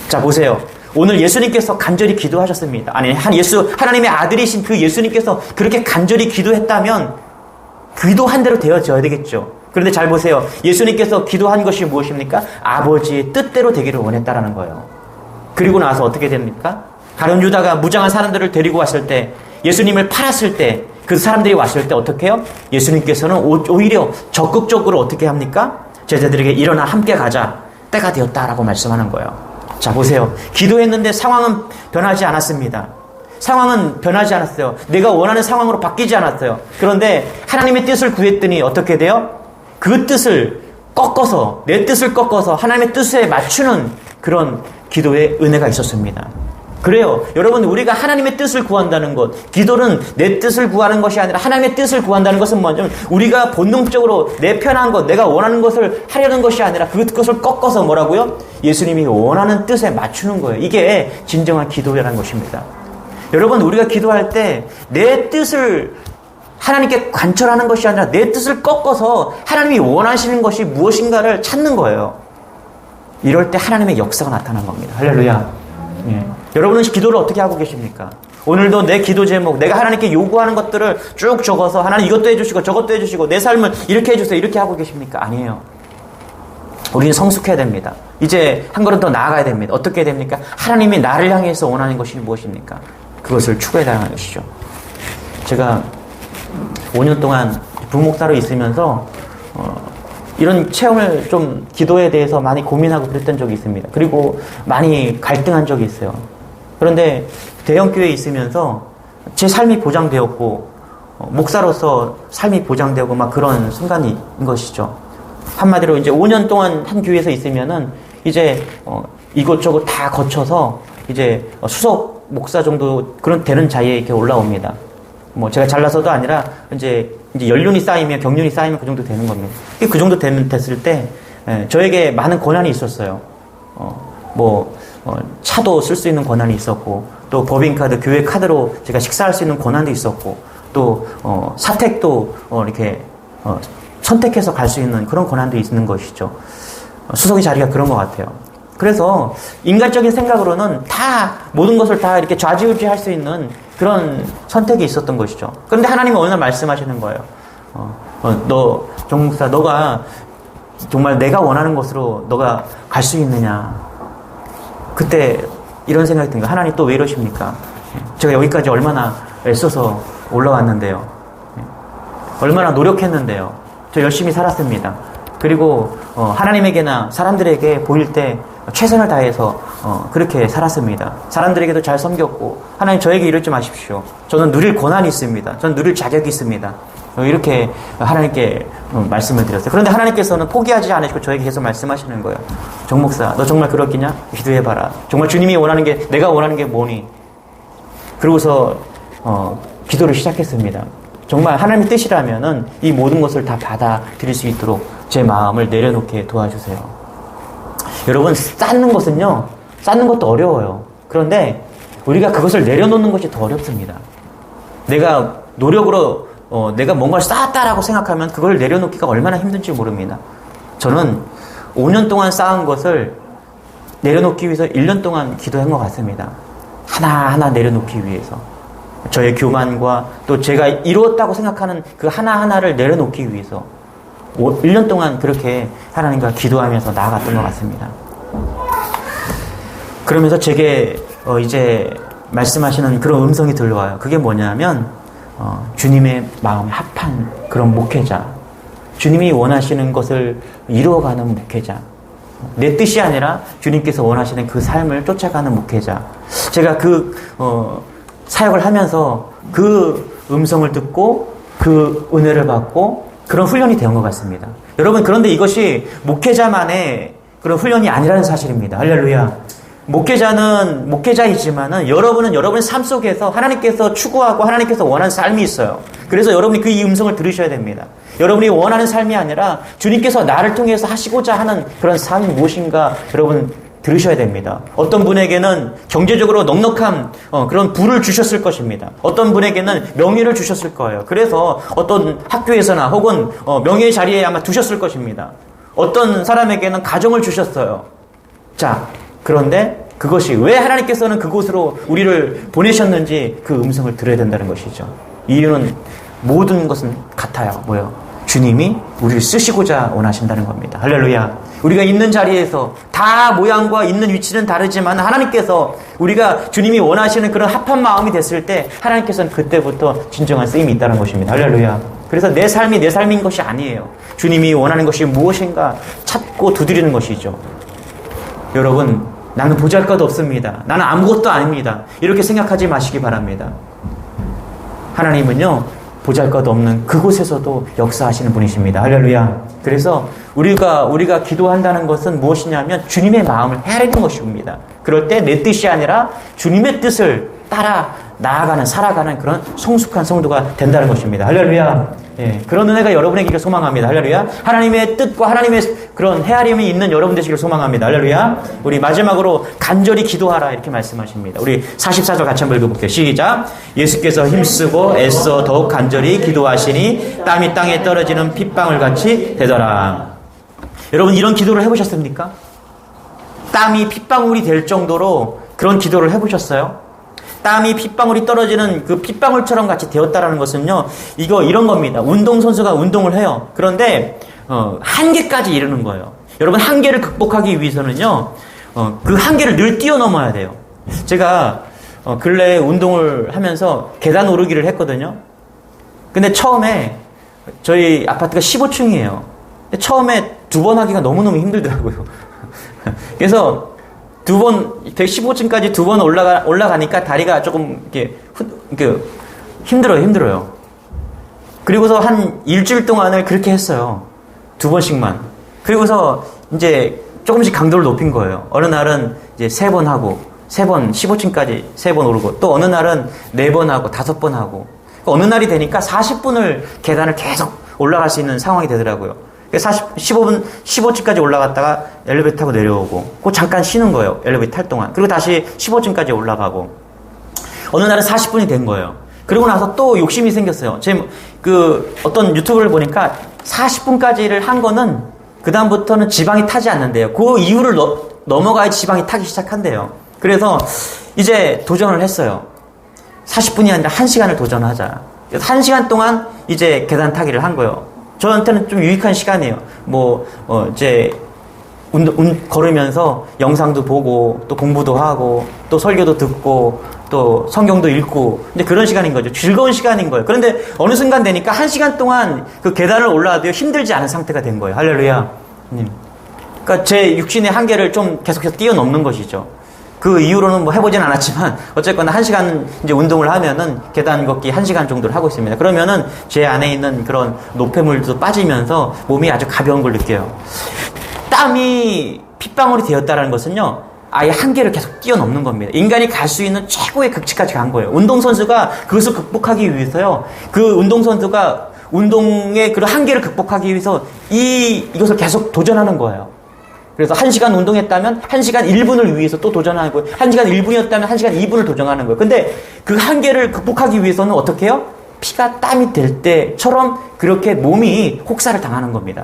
자, 보세요. 오늘 예수님께서 간절히 기도하셨습니다. 아니, 하나님의 아들이신 그 예수님께서 그렇게 간절히 기도했다면 기도한 대로 되어져야 되겠죠. 그런데 잘 보세요. 예수님께서 기도한 것이 무엇입니까? 아버지의 뜻대로 되기를 원했다라는 거예요. 그리고 나서 어떻게 됩니까? 가룟 유다가 무장한 사람들을 데리고 왔을 때, 예수님을 팔았을 때, 그 사람들이 왔을 때 어떻게 해요? 예수님께서는 오히려 적극적으로 어떻게 합니까? 제자들에게 일어나 함께 가자. 때가 되었다라고 말씀하는 거예요. 자, 보세요. 기도했는데 상황은 변하지 않았습니다. 상황은 변하지 않았어요. 내가 원하는 상황으로 바뀌지 않았어요. 그런데 하나님의 뜻을 구했더니 어떻게 돼요? 그 뜻을 꺾어서, 내 뜻을 꺾어서 하나님의 뜻에 맞추는 그런 기도의 은혜가 있었습니다. 그래요. 여러분, 우리가 하나님의 뜻을 구한다는 것, 기도는 내 뜻을 구하는 것이 아니라 하나님의 뜻을 구한다는 것은 뭐냐면 우리가 본능적으로 내 편한 것, 내가 원하는 것을 하려는 것이 아니라 그것을 꺾어서 뭐라고요? 예수님이 원하는 뜻에 맞추는 거예요. 이게 진정한 기도라는 것입니다. 여러분, 우리가 기도할 때 내 뜻을 하나님께 관철하는 것이 아니라 내 뜻을 꺾어서 하나님이 원하시는 것이 무엇인가를 찾는 거예요. 이럴 때 하나님의 역사가 나타난 겁니다. 할렐루야. 예. 여러분은 기도를 어떻게 하고 계십니까? 오늘도 내 기도 제목, 내가 하나님께 요구하는 것들을 쭉 적어서 하나님 이것도 해주시고 저것도 해주시고 내 삶을 이렇게 해주세요, 이렇게 하고 계십니까? 아니에요. 우리는 성숙해야 됩니다. 이제 한 걸음 더 나아가야 됩니다. 어떻게 해야 됩니까? 하나님이 나를 향해서 원하는 것이 무엇입니까? 그것을 추구해 나가는 것이죠. 제가 5년 동안 부목사로 있으면서 이런 체험을 좀 기도에 대해서 많이 고민하고 그랬던 적이 있습니다. 그리고 많이 갈등한 적이 있어요. 그런데 대형교회에 있으면서 제 삶이 보장되었고 목사로서 삶이 보장되고 막 그런 순간인 것이죠. 한마디로 이제 5년 동안 한 교회에서 있으면은 이제 이것저것 다 거쳐서 이제 수석 목사 정도 그런 되는 자리에 이렇게 올라옵니다. 뭐 제가 잘나서도 아니라 이제 연륜이 쌓이면 경륜이 쌓이면 그 정도 되는 겁니다. 그 정도 됐을 때 저에게 많은 권한이 있었어요. 차도 쓸 수 있는 권한이 있었고 또 법인카드, 교회 카드로 제가 식사할 수 있는 권한도 있었고 또 사택도 이렇게 선택해서 갈 수 있는 그런 권한도 있는 것이죠. 수석의 자리가 그런 것 같아요. 그래서 인간적인 생각으로는 다 모든 것을 다 이렇게 좌지우지할 수 있는 그런 선택이 있었던 것이죠. 그런데 하나님은 어느 날 말씀하시는 거예요. 너 정목사, 너가 정말 내가 원하는 곳으로 너가 갈 수 있느냐? 그때 이런 생각이 든 거예요. 하나님 또 왜 이러십니까? 제가 여기까지 얼마나 애써서 올라왔는데요. 얼마나 노력했는데요. 저 열심히 살았습니다. 그리고 하나님에게나 사람들에게 보일 때 최선을 다해서 그렇게 살았습니다. 사람들에게도 잘 섬겼고 하나님 저에게 이러지 마십시오. 저는 누릴 권한이 있습니다. 저는 누릴 자격이 있습니다. 이렇게 하나님께 말씀을 드렸어요. 그런데 하나님께서는 포기하지 않으시고 저에게 계속 말씀하시는 거예요. 정 목사, 너 정말 그렇겠냐? 기도해봐라. 정말 주님이 원하는 게, 내가 원하는 게 뭐니? 그러고서 기도를 시작했습니다. 정말 하나님의 뜻이라면은 이 모든 것을 다 받아들일 수 있도록 제 마음을 내려놓게 도와주세요. 여러분, 쌓는 것은요, 쌓는 것도 어려워요. 그런데 우리가 그것을 내려놓는 것이 더 어렵습니다. 내가 노력으로 내가 뭔가를 쌓았다라고 생각하면 그걸 내려놓기가 얼마나 힘든지 모릅니다. 저는 5년 동안 쌓은 것을 내려놓기 위해서 1년 동안 기도한 것 같습니다. 하나하나 내려놓기 위해서. 저의 교만과 또 제가 이루었다고 생각하는 그 하나하나를 내려놓기 위해서 1년 동안 그렇게 하나님과 기도하면서 나아갔던 것 같습니다. 그러면서 제게 이제 말씀하시는 그런 음성이 들려와요. 그게 뭐냐면 주님의 마음에 합한 그런 목회자, 주님이 원하시는 것을 이루어가는 목회자, 내 뜻이 아니라 주님께서 원하시는 그 삶을 쫓아가는 목회자. 제가 그 사역을 하면서 그 음성을 듣고 그 은혜를 받고 그런 훈련이 되는 것 같습니다. 여러분, 그런데 이것이 목회자만의 그런 훈련이 아니라는 사실입니다. 할렐루야. 목회자는 목회자이지만은 여러분은 여러분의 삶 속에서 하나님께서 추구하고 하나님께서 원하는 삶이 있어요. 그래서 여러분이 그 이 음성을 들으셔야 됩니다. 여러분이 원하는 삶이 아니라 주님께서 나를 통해서 하시고자 하는 그런 삶이 무엇인가 여러분 들으셔야 됩니다. 어떤 분에게는 경제적으로 넉넉한 그런 부를 주셨을 것입니다. 어떤 분에게는 명예를 주셨을 거예요. 그래서 어떤 학교에서나 혹은 명예의 자리에 아마 두셨을 것입니다. 어떤 사람에게는 가정을 주셨어요. 자, 그런데 그것이 왜 하나님께서는 그곳으로 우리를 보내셨는지 그 음성을 들어야 된다는 것이죠. 이유는 모든 것은 같아요. 뭐요? 주님이 우리를 쓰시고자 원하신다는 겁니다. 할렐루야. 우리가 있는 자리에서 다 모양과 있는 위치는 다르지만 하나님께서 우리가 주님이 원하시는 그런 합한 마음이 됐을 때 하나님께서는 그때부터 진정한 쓰임이 있다는 것입니다. 할렐루야. 그래서 내 삶이 내 삶인 것이 아니에요. 주님이 원하는 것이 무엇인가 찾고 두드리는 것이죠. 여러분, 나는 보잘것없습니다. 나는 아무것도 아닙니다. 이렇게 생각하지 마시기 바랍니다. 하나님은요, 보잘것없는 그곳에서도 역사하시는 분이십니다. 할렐루야. 그래서 우리가 기도한다는 것은 무엇이냐면 주님의 마음을 헤아리는 것입니다. 그럴 때 내 뜻이 아니라 주님의 뜻을 따라 나아가는, 살아가는 그런 성숙한 성도가 된다는 것입니다. 할렐루야. 예, 그런 은혜가 여러분에게 소망합니다. 할렐루야. 하나님의 뜻과 하나님의 그런 헤아림이 있는 여러분 되시길 소망합니다. 할렐루야. 우리 마지막으로 간절히 기도하라 이렇게 말씀하십니다. 우리 44절 같이 한번 읽어볼게요. 시작. 예수께서 힘쓰고 애써 더욱 간절히 기도하시니 땀이 땅에 떨어지는 핏방울같이 되더라. 여러분, 이런 기도를 해보셨습니까? 땀이 핏방울이 될 정도로 그런 기도를 해보셨어요? 땀이 핏방울이 떨어지는 그 핏방울처럼 같이 되었다라는 것은요, 이런 겁니다. 운동선수가 운동을 해요. 그런데 한계까지 이르는 거예요. 여러분, 한계를 극복하기 위해서는요, 그 한계를 늘 뛰어넘어야 돼요. 제가 근래에 운동을 하면서 계단 오르기를 했거든요. 근데 처음에 저희 아파트가 15층이에요. 처음에 2번 하기가 너무너무 힘들더라고요. 그래서 115층까지 2번 올라가니까 다리가 조금 이렇게 힘들어요. 그리고서 한 일주일 동안을 그렇게 했어요. 2번씩만. 그리고서 이제 조금씩 강도를 높인 거예요. 어느 날은 이제 3번 하고, 3번, 15층까지 3번 오르고, 또 어느 날은 4번 하고, 5번 하고, 어느 날이 되니까 40분을 계단을 계속 올라갈 수 있는 상황이 되더라고요. 15층까지 올라갔다가 엘리베이터 타고 내려오고, 그 잠깐 쉬는 거예요. 엘리베이터 탈 동안. 그리고 다시 15층까지 올라가고, 어느 날은 40분이 된 거예요. 그리고 나서 또 욕심이 생겼어요. 어떤 유튜브를 보니까 40분까지를 한 거는 그다음부터는 지방이 타지 않는데요. 그 이후를 넘어가야 지방이 타기 시작한대요. 그래서 이제 도전을 했어요. 40분이 아니라 1시간을 도전하자. 그래서 1시간 동안 이제 계단 타기를 한 거예요. 저한테는 좀 유익한 시간이에요. 이제 걸으면서 영상도 보고, 또 공부도 하고, 또 설교도 듣고, 또 성경도 읽고, 이제 그런 시간인 거죠. 즐거운 시간인 거예요. 그런데 어느 순간 되니까 1시간 동안 그 계단을 올라와도 힘들지 않은 상태가 된 거예요. 할렐루야. 그러니까 제 육신의 한계를 좀 계속해서 뛰어넘는 것이죠. 그 이후로는 해보진 않았지만, 어쨌거나 1시간 이제 운동을 하면은 계단 걷기 1시간 정도를 하고 있습니다. 그러면은 제 안에 있는 그런 노폐물도 빠지면서 몸이 아주 가벼운 걸 느껴요. 땀이 핏방울이 되었다는 것은요, 아예 한계를 계속 뛰어넘는 겁니다. 인간이 갈 수 있는 최고의 극치까지 간 거예요. 운동선수가 그것을 극복하기 위해서요, 그 운동선수가 운동의 그런 한계를 극복하기 위해서 이것을 계속 도전하는 거예요. 그래서 1시간 운동했다면 1시간 1분을 위해서 또 도전하고, 1시간 1분이었다면 1시간 2분을 도전하는 거예요. 근데 그 한계를 극복하기 위해서는 어떻게 해요? 피가 땀이 될 때처럼 그렇게 몸이 혹사를 당하는 겁니다.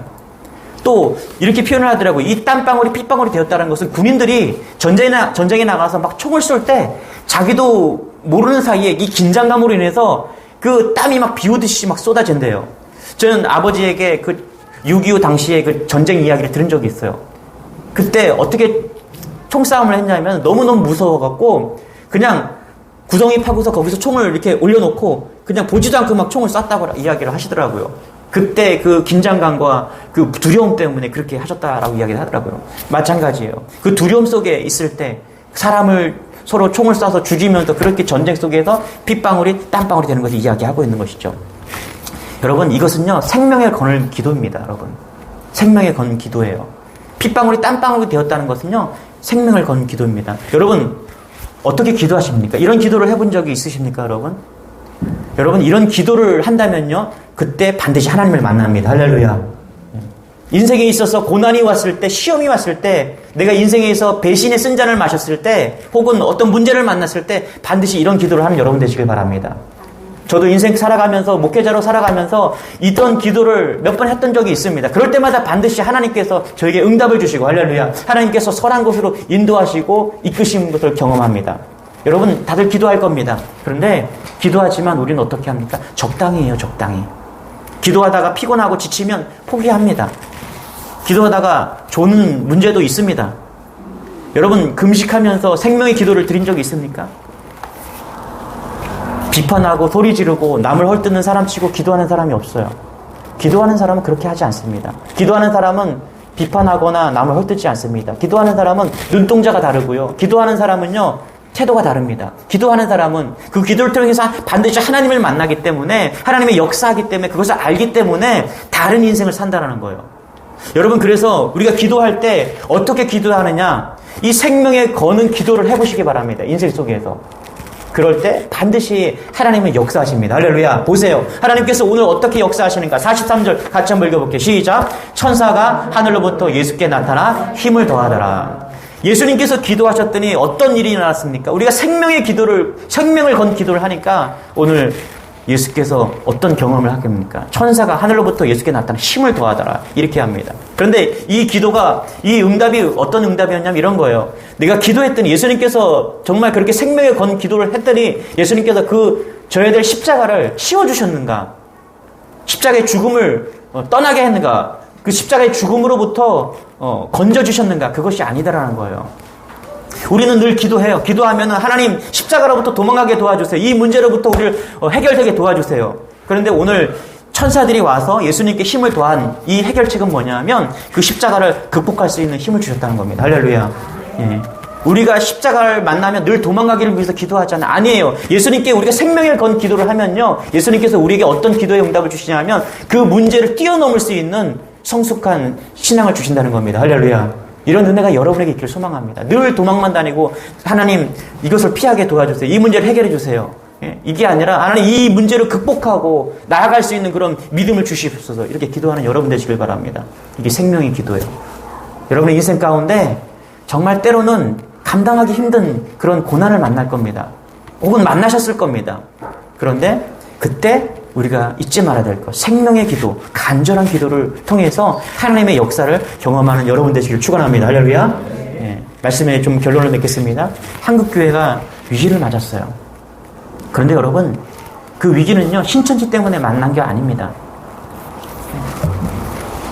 또 이렇게 표현을 하더라고요. 이 땀방울이 핏방울이 되었다는 것은 군인들이 전쟁에 나가서 막 총을 쏠 때 자기도 모르는 사이에 이 긴장감으로 인해서 그 땀이 막 비 오듯이 막 쏟아진대요. 저는 아버지에게 그 6.25 당시에 그 전쟁 이야기를 들은 적이 있어요. 그때 어떻게 총싸움을 했냐면 너무너무 무서워갖고 그냥 구덩이 파고서 거기서 총을 이렇게 올려놓고 그냥 보지도 않고 막 총을 쐈다고 이야기를 하시더라고요. 그때 그 긴장감과 그 두려움 때문에 그렇게 하셨다라고 이야기를 하더라고요. 마찬가지예요. 그 두려움 속에 있을 때 사람을 서로 총을 쏴서 죽이면서 그렇게 전쟁 속에서 핏방울이 땀방울이 되는 것을 이야기하고 있는 것이죠. 여러분, 이것은요, 생명에 거는 기도입니다. 여러분, 생명에 거는 기도예요. 핏방울이 땀방울이 되었다는 것은요, 생명을 거는 기도입니다. 여러분, 어떻게 기도하십니까? 이런 기도를 해본 적이 있으십니까, 여러분? 여러분, 이런 기도를 한다면요, 그때 반드시 하나님을 만납니다. 할렐루야. 인생에 있어서 고난이 왔을 때, 시험이 왔을 때, 내가 인생에서 배신의 쓴 잔을 마셨을 때, 혹은 어떤 문제를 만났을 때 반드시 이런 기도를 하는 여러분 되시길 바랍니다. 저도 인생 살아가면서, 목회자로 살아가면서 이런 기도를 몇 번 했던 적이 있습니다. 그럴 때마다 반드시 하나님께서 저에게 응답을 주시고, 할렐루야, 하나님께서 선한 곳으로 인도하시고 이끄시는 것을 경험합니다. 여러분, 다들 기도할 겁니다. 그런데 기도하지만 우리는 어떻게 합니까? 적당히 해요, 적당히. 기도하다가 피곤하고 지치면 포기합니다. 기도하다가 좋은 문제도 있습니다. 여러분, 금식하면서 생명의 기도를 드린 적이 있습니까? 비판하고 소리 지르고 남을 헐뜯는 사람치고 기도하는 사람이 없어요. 기도하는 사람은 그렇게 하지 않습니다. 기도하는 사람은 비판하거나 남을 헐뜯지 않습니다. 기도하는 사람은 눈동자가 다르고요. 기도하는 사람은요, 태도가 다릅니다. 기도하는 사람은 그 기도를 통해서 반드시 하나님을 만나기 때문에, 하나님의 역사하기 때문에, 그것을 알기 때문에 다른 인생을 산다는 거예요. 여러분, 그래서 우리가 기도할 때 어떻게 기도하느냐, 이 생명에 거는 기도를 해보시기 바랍니다. 인생 속에서. 그럴 때 반드시 하나님은 역사하십니다. 할렐루야. 보세요. 하나님께서 오늘 어떻게 역사하시는가. 43절 같이 한번 읽어볼게요. 시작. 천사가 하늘로부터 예수께 나타나 힘을 더하더라. 예수님께서 기도하셨더니 어떤 일이 일어났습니까? 우리가 생명을 건 기도를 하니까 오늘 예수께서 어떤 경험을 하게 합니까? 천사가 하늘로부터 예수께 나타나 힘을 더하더라. 이렇게 합니다. 그런데 이 기도가, 이 응답이 어떤 응답이었냐면 이런 거예요. 내가 기도했더니 예수님께서 정말 그렇게 생명에 건 기도를 했더니 예수님께서 져야 될 십자가를 씌워주셨는가? 십자가의 죽음을 떠나게 했는가? 그 십자가의 죽음으로부터 건져주셨는가? 그것이 아니다라는 거예요. 우리는 늘 기도해요. 기도하면 하나님 십자가로부터 도망가게 도와주세요. 이 문제로부터 우리를 해결되게 도와주세요. 그런데 오늘 천사들이 와서 예수님께 힘을 더한 이 해결책은 뭐냐면 그 십자가를 극복할 수 있는 힘을 주셨다는 겁니다. 할렐루야. 예. 우리가 십자가를 만나면 늘 도망가기를 위해서 기도하잖아요. 아니에요. 예수님께 우리가 생명을 건 기도를 하면요, 예수님께서 우리에게 어떤 기도의 응답을 주시냐면 그 문제를 뛰어넘을 수 있는 성숙한 신앙을 주신다는 겁니다. 할렐루야. 이런 은혜가 여러분에게 있길 소망합니다. 늘 도망만 다니고 하나님 이것을 피하게 도와주세요. 이 문제를 해결해 주세요. 예? 이게 아니라 하나님 이 문제를 극복하고 나아갈 수 있는 그런 믿음을 주시옵소서. 이렇게 기도하는 여러분 되시길 바랍니다. 이게 생명의 기도예요. 여러분의 인생 가운데 정말 때로는 감당하기 힘든 그런 고난을 만날 겁니다. 혹은 만나셨을 겁니다. 그런데 그때 우리가 잊지 말아야 될 것, 생명의 기도, 간절한 기도를 통해서 하나님의 역사를 경험하는 여러분 되시길 축원합니다. 할렐루야. 예, 말씀에 좀 결론을 맺겠습니다. 한국교회가 위기를 맞았어요. 그런데 여러분, 그 위기는요, 신천지 때문에 만난 게 아닙니다.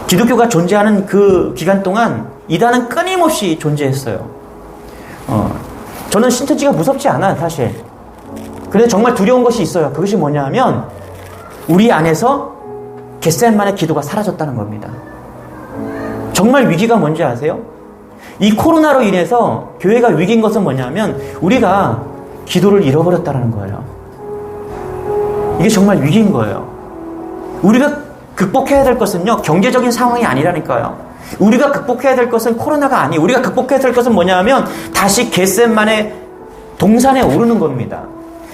기독교가 존재하는 그 기간 동안 이단은 끊임없이 존재했어요. 저는 신천지가 무섭지 않아요, 사실. 그런데 정말 두려운 것이 있어요. 그것이 뭐냐 하면 우리 안에서 겟세마네 기도가 사라졌다는 겁니다. 정말 위기가 뭔지 아세요? 이 코로나로 인해서 교회가 위기인 것은 뭐냐면 우리가 기도를 잃어버렸다는 거예요. 이게 정말 위기인 거예요. 우리가 극복해야 될 것은요, 경제적인 상황이 아니라니까요. 우리가 극복해야 될 것은 코로나가 아니에요. 우리가 극복해야 될 것은 뭐냐면 다시 겟세마네 동산에 오르는 겁니다.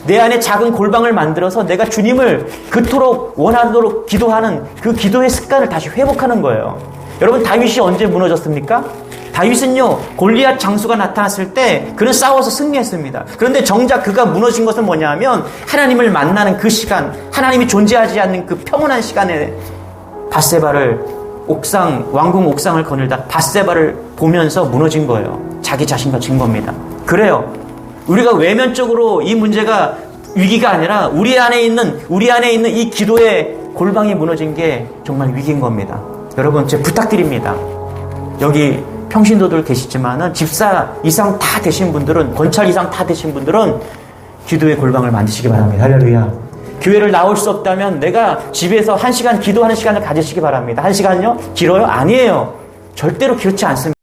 내 안에 작은 골방을 만들어서 내가 주님을 그토록 원하도록 기도하는 그 기도의 습관을 다시 회복하는 거예요. 여러분, 다윗이 언제 무너졌습니까? 다윗은요, 골리앗 장수가 나타났을 때 그는 싸워서 승리했습니다. 그런데 정작 그가 무너진 것은 뭐냐면 하나님을 만나는 그 시간, 하나님이 존재하지 않는 그 평온한 시간에 밧세바를 왕궁 옥상을 거닐다 밧세바를 보면서 무너진 거예요. 자기 자신과 진 겁니다. 그래요. 우리가 외면적으로 이 문제가 위기가 아니라 우리 안에 있는 이 기도의 골방이 무너진 게 정말 위기인 겁니다. 여러분, 제가 부탁드립니다. 여기 평신도들 계시지만은 집사 이상 다 되신 분들은, 권찰 이상 다 되신 분들은 기도의 골방을 만드시기 바랍니다. 할렐루야. 교회를 나올 수 없다면 내가 집에서 1시간 기도하는 시간을 가지시기 바랍니다. 1시간요? 길어요? 아니에요. 절대로 그렇지 않습니다.